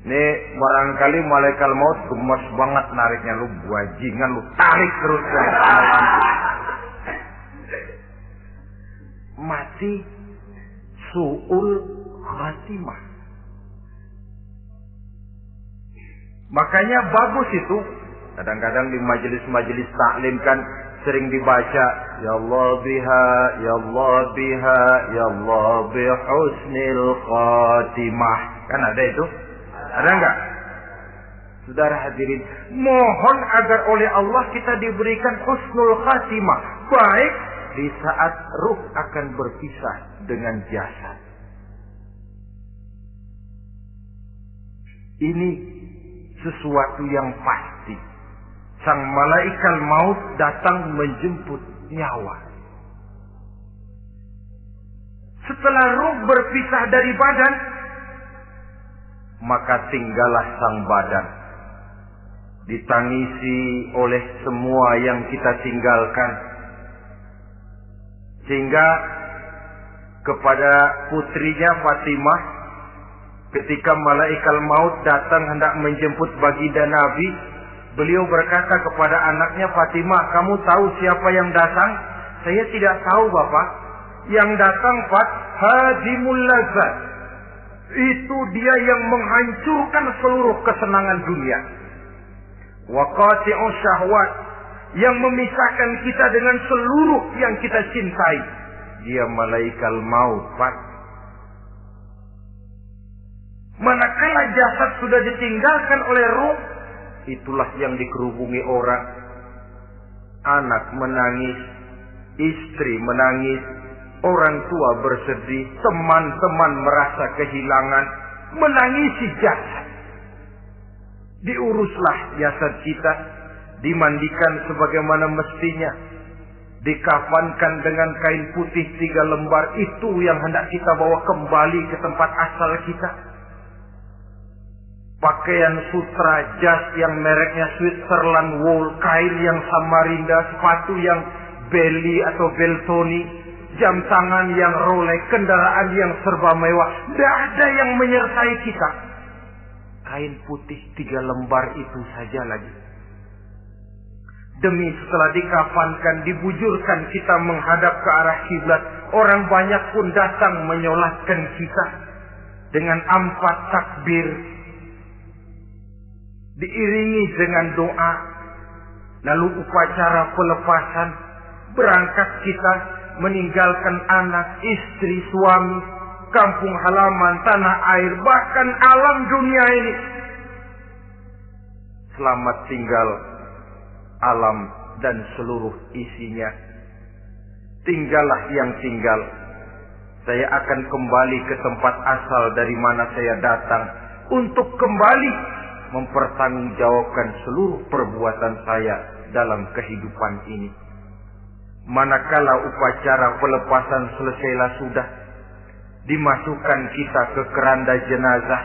Nih barangkali malaikat maut gemes banget nariknya, lu bajingan, lu tarik terus kan. Mati su'ul khatimah. Makanya bagus itu. Kadang-kadang di majelis-majelis taklim kan sering dibaca, Ya Allah biha, Ya Allah biha, Ya Allah bihusnil khatimah. Kan ada itu? Ada enggak? Saudara hadirin, mohon agar oleh Allah kita diberikan husnul khatimah, baik di saat ruh akan berpisah dengan jasad. Ini sesuatu yang pasti. Sang malaikat maut datang menjemput nyawa. Setelah ruh berpisah dari badan, maka tinggallah sang badan. Ditangisi oleh semua yang kita tinggalkan. Sehingga kepada putrinya Fatimah, ketika malaikat maut datang hendak menjemput baginda Nabi, beliau berkata kepada anaknya, Fatimah, kamu tahu siapa yang datang? Saya tidak tahu, Bapak. Yang datang hadimul lazat. Itu dia yang menghancurkan seluruh kesenangan dunia. Wa qati'us syahwat, yang memisahkan kita dengan seluruh yang kita cintai. Dia malaikat maut, Pak. Manakala jasad sudah ditinggalkan oleh ruh, itulah yang dikerubungi orang. Anak menangis, istri menangis, orang tua bersedih, teman-teman merasa kehilangan, menangisi jasad. Diuruslah jasad kita, dimandikan sebagaimana mestinya, dikafankan dengan kain putih 3 lembar, itu yang hendak kita bawa kembali ke tempat asal kita. Pakaian sutra, jas yang mereknya Switzerland wool, kain yang Samarinda, sepatu yang Belly atau Beltoni, jam tangan yang Rolex, kendaraan yang serba mewah. Tidak ada yang menyertai kita. Kain putih 3 lembar itu saja lagi. Demi setelah dikafankan, dibujurkan kita menghadap ke arah kiblat, orang banyak pun datang menyolatkan kita dengan 4 takbir, diiringi dengan doa. Lalu upacara pelepasan, berangkat kita meninggalkan anak, istri, suami, kampung halaman, tanah air, bahkan alam dunia ini. Selamat tinggal alam dan seluruh isinya. Tinggallah yang tinggal. Saya akan kembali ke tempat asal dari mana saya datang, untuk kembali mempertanggungjawabkan seluruh perbuatan saya dalam kehidupan ini. Manakala upacara pelepasan selesailah sudah, dimasukkan kita ke keranda jenazah,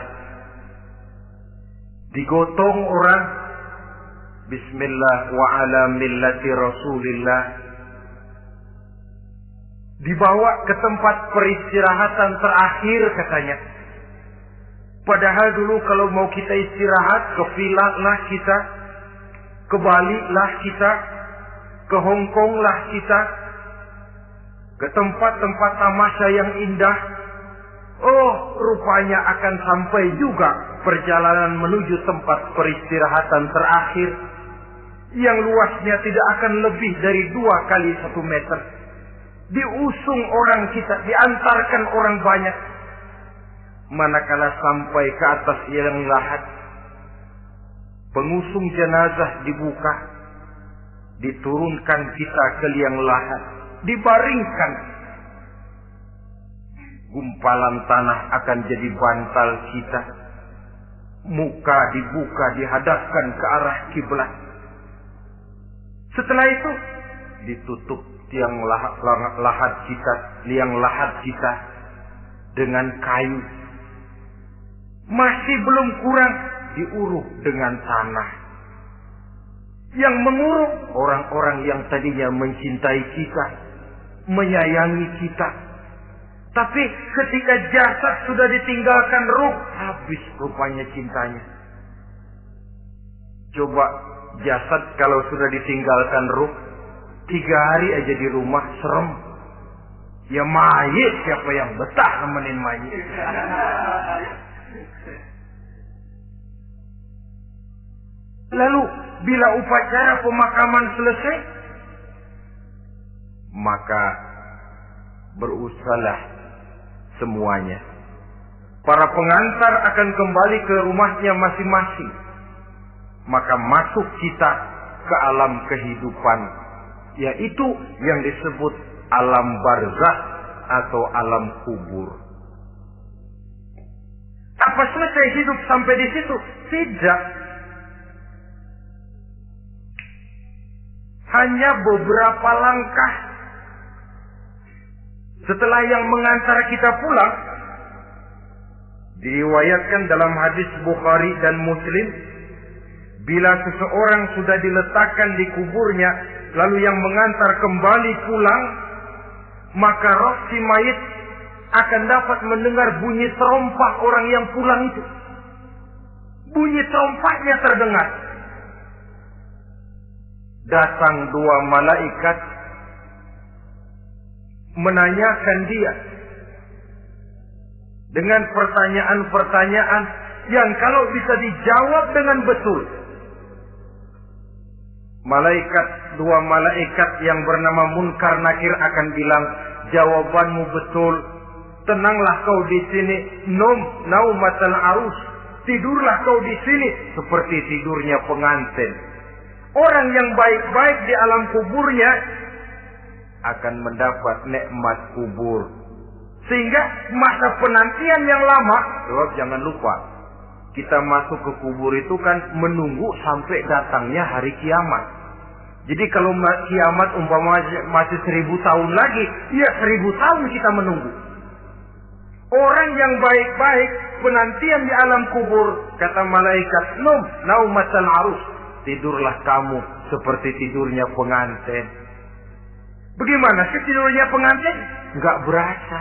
digotong orang, bismillah wa ala millati rasulillah, dibawa ke tempat peristirahatan terakhir katanya. Padahal dulu kalau mau kita istirahat, ke villa lah kita, ke Bali lah kita, ke Hong Kong lah kita, ke tempat-tempat tamasya yang indah. Oh, rupanya akan sampai juga perjalanan menuju tempat peristirahatan terakhir, yang luasnya tidak akan lebih dari 2 kali 1 meter. Diusung orang kita, diantarkan orang banyak. Manakala sampai ke atas liang lahat, pengusung jenazah dibuka, diturunkan kita ke liang lahat, dibaringkan. Gumpalan tanah akan jadi bantal kita. Muka dibuka, dihadapkan ke arah kiblat. Setelah itu ditutup liang lahat kita dengan kayu. Masih belum kurang, diuruk dengan tanah. Yang menguruk orang-orang yang tadinya mencintai kita, menyayangi kita. Tapi ketika jasad sudah ditinggalkan ruh, habis rupanya cintanya. Coba jasad kalau sudah ditinggalkan ruh, 3 hari aja di rumah serem. Ya mayit, siapa yang betah nemenin mayit? Lalu bila upacara pemakaman selesai, maka berusahalah semuanya. Para pengantar akan kembali ke rumahnya masing-masing. Maka masuk kita ke alam kehidupan, yaitu yang disebut alam barzakh atau alam kubur. Apa selesai hidup sampai di situ? Tidak. Hanya beberapa langkah setelah yang mengantar kita pulang, diriwayatkan dalam hadis Bukhari dan Muslim, bila seseorang sudah diletakkan di kuburnya, lalu yang mengantar kembali pulang, maka roh si mayit akan dapat mendengar bunyi terompah orang yang pulang itu. Bunyi terompahnya terdengar. Datang 2 malaikat menanyakan dia dengan pertanyaan-pertanyaan yang kalau bisa dijawab dengan betul. Dua malaikat yang bernama Munkar Nakir akan bilang, jawabanmu betul. Tenanglah kau di sini, naumatal arus. Tidurlah kau di sini seperti tidurnya pengantin. Orang yang baik-baik di alam kuburnya akan mendapat nikmat kubur. Sehingga masa penantian yang lama, sebab jangan lupa, kita masuk ke kubur itu kan menunggu sampai datangnya hari kiamat. Jadi kalau kiamat umpama masih 1000 tahun lagi, ya 1000 tahun kita menunggu. Orang yang baik-baik, penantian di alam kubur, kata malaikat, naumatal arus, tidurlah kamu seperti tidurnya pengantin. Bagaimana sih tidurnya pengantin? Enggak berasa.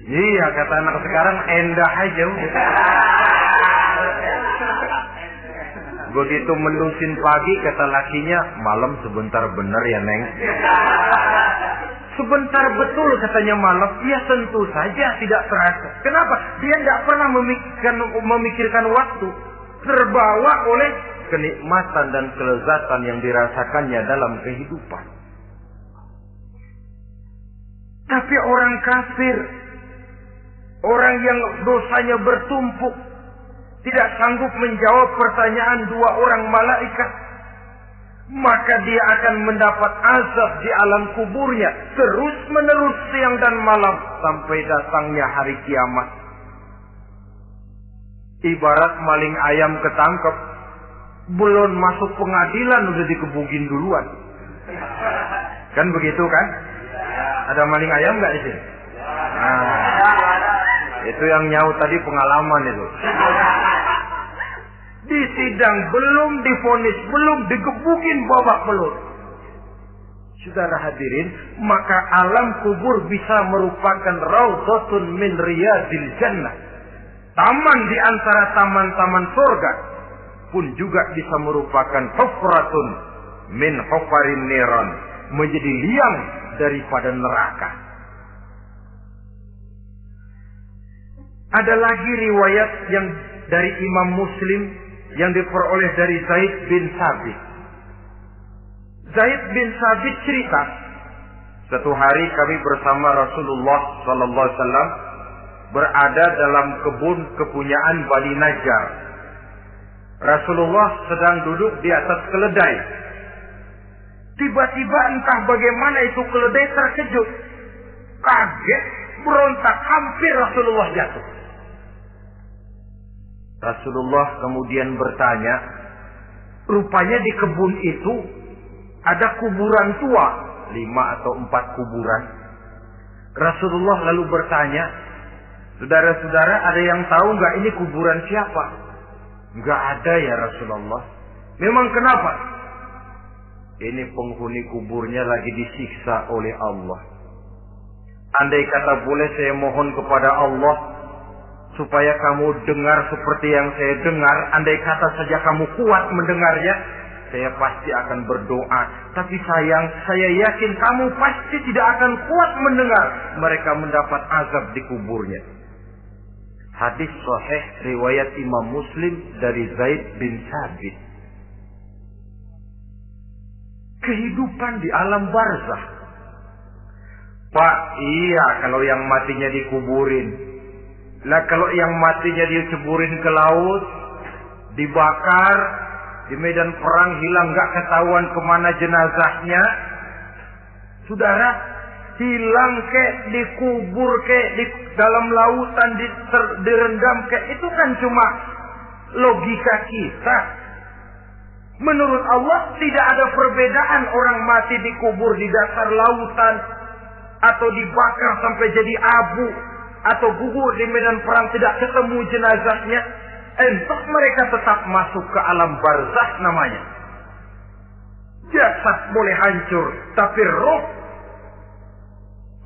Iya, kata anak sekarang, endah aja. Begitu melusin pagi, kata lakinya, malam sebentar bener ya Neng. Sebentar betul katanya malam. Ya tentu saja tidak terasa. Kenapa? Dia tidak pernah memikirkan waktu. Terbawa oleh kenikmatan dan kelezatan yang dirasakannya dalam kehidupan. Tapi orang kafir, orang yang dosanya bertumpuk, tidak sanggup menjawab pertanyaan 2 orang malaikat, maka dia akan mendapat azab di alam kuburnya terus menerus siang dan malam sampai datangnya hari kiamat. Ibarat maling ayam ketangkep, belum masuk pengadilan udah dikebukin duluan. Kan begitu kan? Ada maling ayam nggak di sini? Nah, itu yang nyaut tadi pengalaman itu. Di sidang belum divonis, belum digebukin babak belur. Saudara hadirin, maka alam kubur bisa merupakan raudhatun min riyadil jannah. Taman di antara taman-taman surga pun juga bisa merupakan hufratun min hufarin niran, menjadi liang daripada neraka. Ada lagi riwayat yang dari Imam Muslim yang diperoleh dari Zaid bin Sabit. Zaid bin Sabit cerita, satu hari kami bersama Rasulullah sallallahu alaihi wasallam berada dalam kebun kepunyaan Bani Najjar. Rasulullah sedang duduk di atas keledai. Tiba-tiba entah bagaimana itu keledai terkejut, kaget, berontak, hampir Rasulullah jatuh. Rasulullah kemudian bertanya, rupanya di kebun itu ada kuburan tua, 5 atau 4 kuburan. Rasulullah lalu bertanya, saudara-saudara, ada yang tahu nggak ini kuburan siapa? Nggak ada ya Rasulullah. Memang kenapa? Ini penghuni kuburnya lagi disiksa oleh Allah. Andai kata boleh saya mohon kepada Allah supaya kamu dengar seperti yang saya dengar, andai kata saja kamu kuat mendengarnya, saya pasti akan berdoa. Tapi sayang, saya yakin kamu pasti tidak akan kuat mendengar mereka mendapat azab di kuburnya. Hadis sahih riwayat Imam Muslim dari Zaid bin Sabit. Kehidupan di alam barzakh. Pak, iya kalau yang matinya dikuburin. Lah kalau yang matinya diceburin ke laut, dibakar, di medan perang hilang gak ketahuan kemana jenazahnya. Saudara, hilang kek, dikubur kek, di dalam lautan direndam kek, itu kan cuma logika kita. Menurut Allah tidak ada perbedaan orang mati dikubur di dasar lautan atau dibakar sampai jadi abu atau gugur di medan perang tidak ketemu jenazahnya. Entah mereka tetap masuk ke alam barzakh namanya. Jasad boleh hancur, tapi roh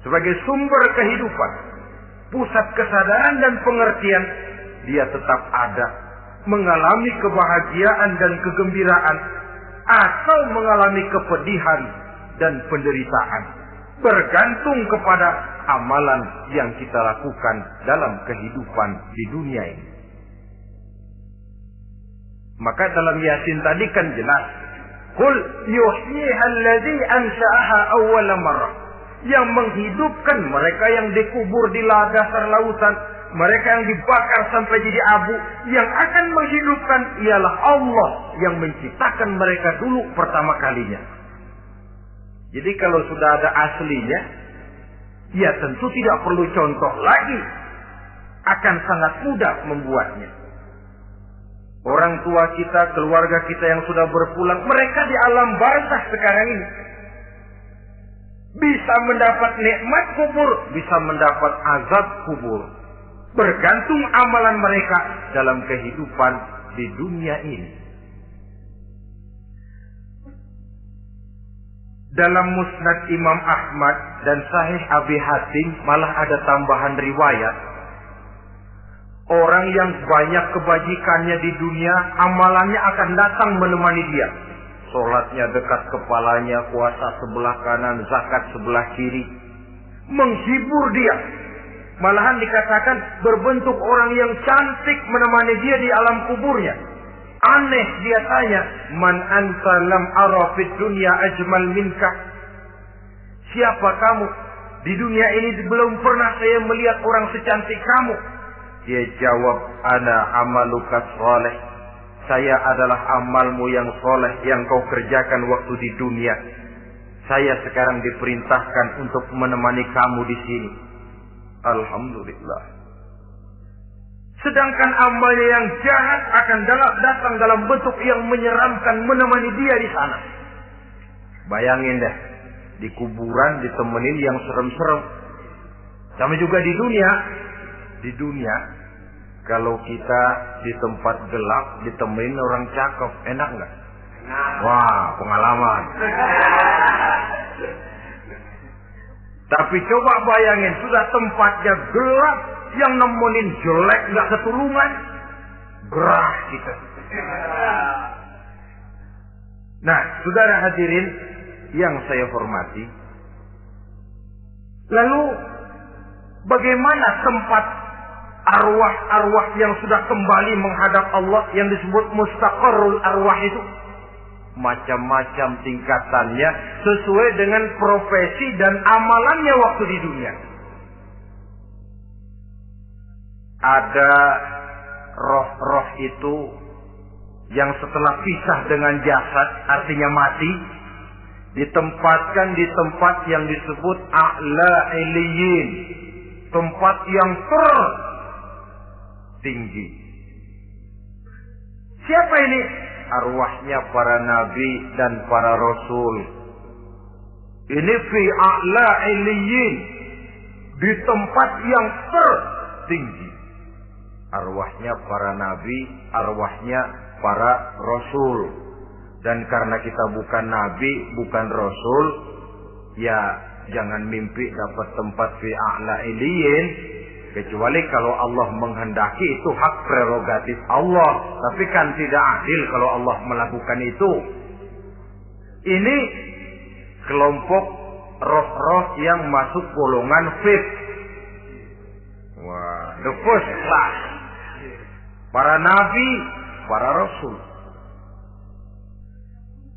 sebagai sumber kehidupan, pusat kesadaran dan pengertian, dia tetap ada, mengalami kebahagiaan dan kegembiraan atau mengalami kepedihan dan penderitaan, bergantung kepada amalan yang kita lakukan dalam kehidupan di dunia ini. Maka dalam Yasin tadi kan jelas, qul yuhyiha alladzi ansha'aha awwala marrah, yang menghidupkan mereka yang dikubur di dasar lautan, mereka yang dibakar sampai jadi abu, yang akan menghidupkan ialah Allah yang menciptakan mereka dulu pertama kalinya. Jadi kalau sudah ada aslinya, ya tentu tidak perlu contoh lagi, akan sangat mudah membuatnya. Orang tua kita, keluarga kita yang sudah berpulang, mereka di alam barzakh sekarang ini bisa mendapat nikmat kubur, bisa mendapat azab kubur. Bergantung amalan mereka dalam kehidupan di dunia ini. Dalam Musnad Imam Ahmad dan Sahih Abi Hatim malah ada tambahan riwayat. Orang yang banyak kebajikannya di dunia, amalannya akan datang menemani dia. Sholatnya dekat kepalanya, puasa sebelah kanan, zakat sebelah kiri. Menghibur dia. Malahan dikatakan berbentuk orang yang cantik menemani dia di alam kuburnya. Aneh dia tanya, man anta lam ara fid dunya ajmal minka. Siapa kamu? Di dunia ini belum pernah saya melihat orang secantik kamu. Dia jawab, ana amaluka sholeh. Saya adalah amalmu yang soleh yang kau kerjakan waktu di dunia. Saya sekarang diperintahkan untuk menemani kamu di sini. Alhamdulillah. Sedangkan amalnya yang jahat akan datang dalam bentuk yang menyeramkan menemani dia di sana. Bayangin deh, di kuburan ditemenin yang serem-serem. Sama juga di dunia. Di dunia, kalau kita di tempat gelap ditemenin orang cakep, enak nggak? Wah, pengalaman. Tapi coba bayangin, sudah tempatnya gelap, yang nemenin jelek nggak ketulungan, gerah kita. Nah, saudara hadirin yang saya hormati, lalu bagaimana tempat arwah-arwah yang sudah kembali menghadap Allah yang disebut mustaqarrul arwah itu? Macam-macam tingkatannya sesuai dengan profesi dan amalannya waktu di dunia. Ada roh-roh itu yang setelah pisah dengan jasad, artinya mati, ditempatkan di tempat yang disebut a'la iliyin, tempat yang tertinggi. Siapa ini? Arwahnya para nabi dan para rasul. Ini fi a'la iliyin, di tempat yang tertinggi. Arwahnya para nabi, arwahnya para rasul. Dan karena kita bukan nabi, bukan rasul, ya jangan mimpi dapat tempat fi a'la iliyin, kecuali kalau Allah menghendaki. Itu hak prerogatif Allah. Tapi kan tidak adil kalau Allah melakukan itu. Ini kelompok roh-roh yang masuk golongan fifth. Wah, the first class. Para nabi, para rasul.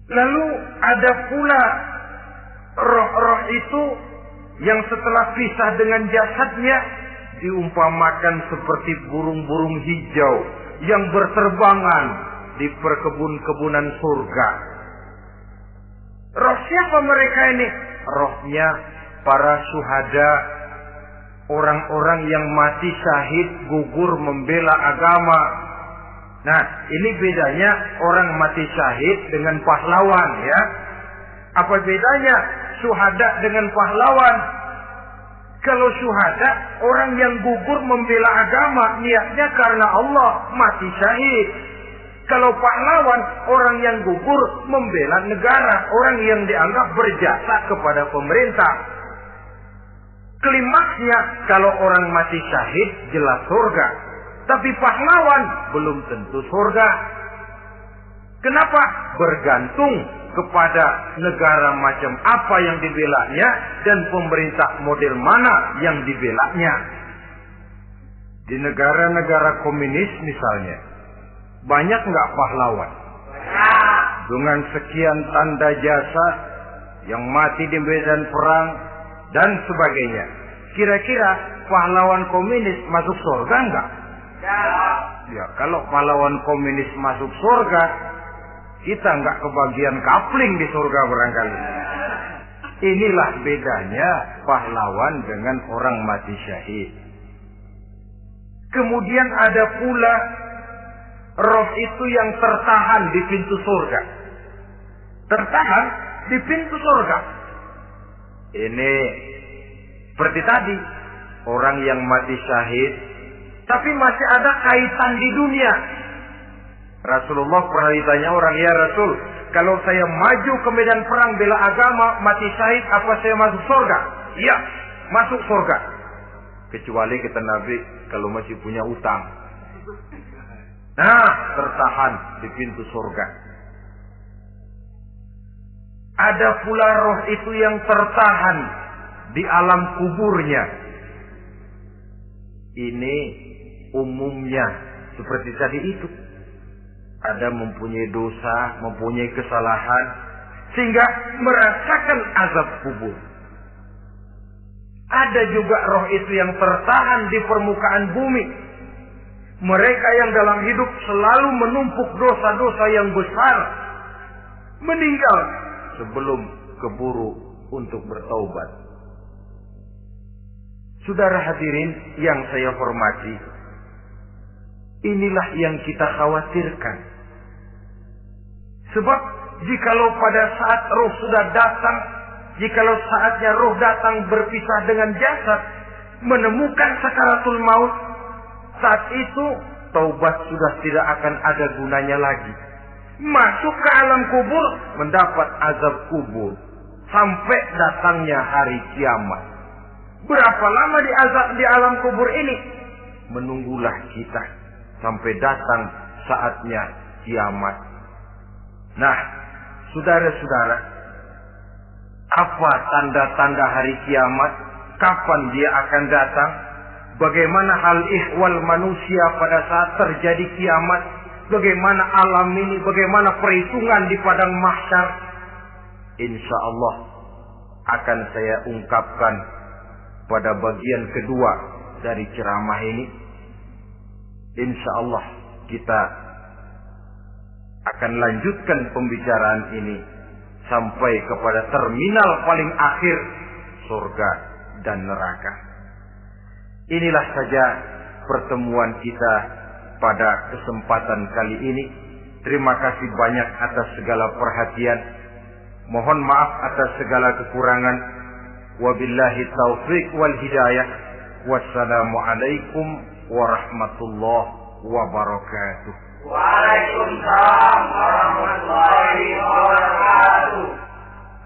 Lalu ada pula roh-roh itu yang setelah pisah dengan jasadnya diumpamakan seperti burung-burung hijau yang berterbangan di perkebun-kebunan surga. Roh siapa mereka ini? Rohnya para syuhada, orang-orang yang mati syahid gugur membela agama. Nah, ini bedanya orang mati syahid dengan pahlawan, ya. Apa bedanya syuhada dengan pahlawan? Kalau syuhada, orang yang gugur membela agama, niatnya karena Allah, mati syahid. Kalau pahlawan, orang yang gugur membela negara, orang yang dianggap berjasa kepada pemerintah. Klimaksnya, kalau orang mati syahid, jelas surga. Tapi pahlawan, belum tentu surga. Kenapa? Bergantung kepada negara macam apa yang dibelanya dan pemerintah model mana yang dibelanya. Di negara-negara komunis misalnya, banyak nggak pahlawan? Dengan sekian tanda jasa yang mati di medan perang dan sebagainya. Kira-kira pahlawan komunis masuk surga nggak? Ya, kalau pahlawan komunis masuk surga, kita nggak kebagian kapling di surga barangkali. Inilah bedanya pahlawan dengan orang mati syahid. Kemudian ada pula roh itu yang tertahan di pintu surga. Tertahan di pintu surga. Ini seperti tadi, orang yang mati syahid, tapi masih ada kaitan di dunia. Rasulullah pernah ditanya orang, ya Rasul, kalau saya maju ke medan perang bela agama, mati syahid, apa saya masuk surga? Iya, masuk surga. Kecuali kata Nabi, kalau masih punya utang. Nah, tertahan di pintu surga. Ada pula roh itu yang tertahan di alam kuburnya. Ini umumnya seperti tadi itu. Ada mempunyai dosa, mempunyai kesalahan, sehingga merasakan azab kubur. Ada juga roh itu yang tertahan di permukaan bumi. Mereka yang dalam hidup selalu menumpuk dosa-dosa yang besar, meninggal sebelum keburu untuk bertaubat. Saudara hadirin yang saya hormati, inilah yang kita khawatirkan. Sebab jikalau pada saat roh sudah datang, jikalau saatnya roh datang berpisah dengan jasad, menemukan sakaratul maut, saat itu taubat sudah tidak akan ada gunanya lagi. Masuk ke alam kubur, mendapat azab kubur, sampai datangnya hari kiamat. Berapa lama di alam kubur ini? Menunggulah kita sampai datang saatnya kiamat. Nah, saudara-saudara, apa tanda-tanda hari kiamat? Kapan dia akan datang? Bagaimana hal ihwal manusia pada saat terjadi kiamat? Bagaimana alam ini? Bagaimana perhitungan di padang mahsyar? Insya Allah akan saya ungkapkan pada bagian kedua dari ceramah ini. Insya Allah kita akan lanjutkan pembicaraan ini sampai kepada terminal paling akhir, surga dan neraka. Inilah saja pertemuan kita pada kesempatan kali ini. Terima kasih banyak atas segala perhatian. Mohon maaf atas segala kekurangan. Wabillahi taufiq wal hidayah. Wassalamualaikum warahmatullahi wabarakatuh. Waalaikumsalam warahmatullahi wabarakatuh.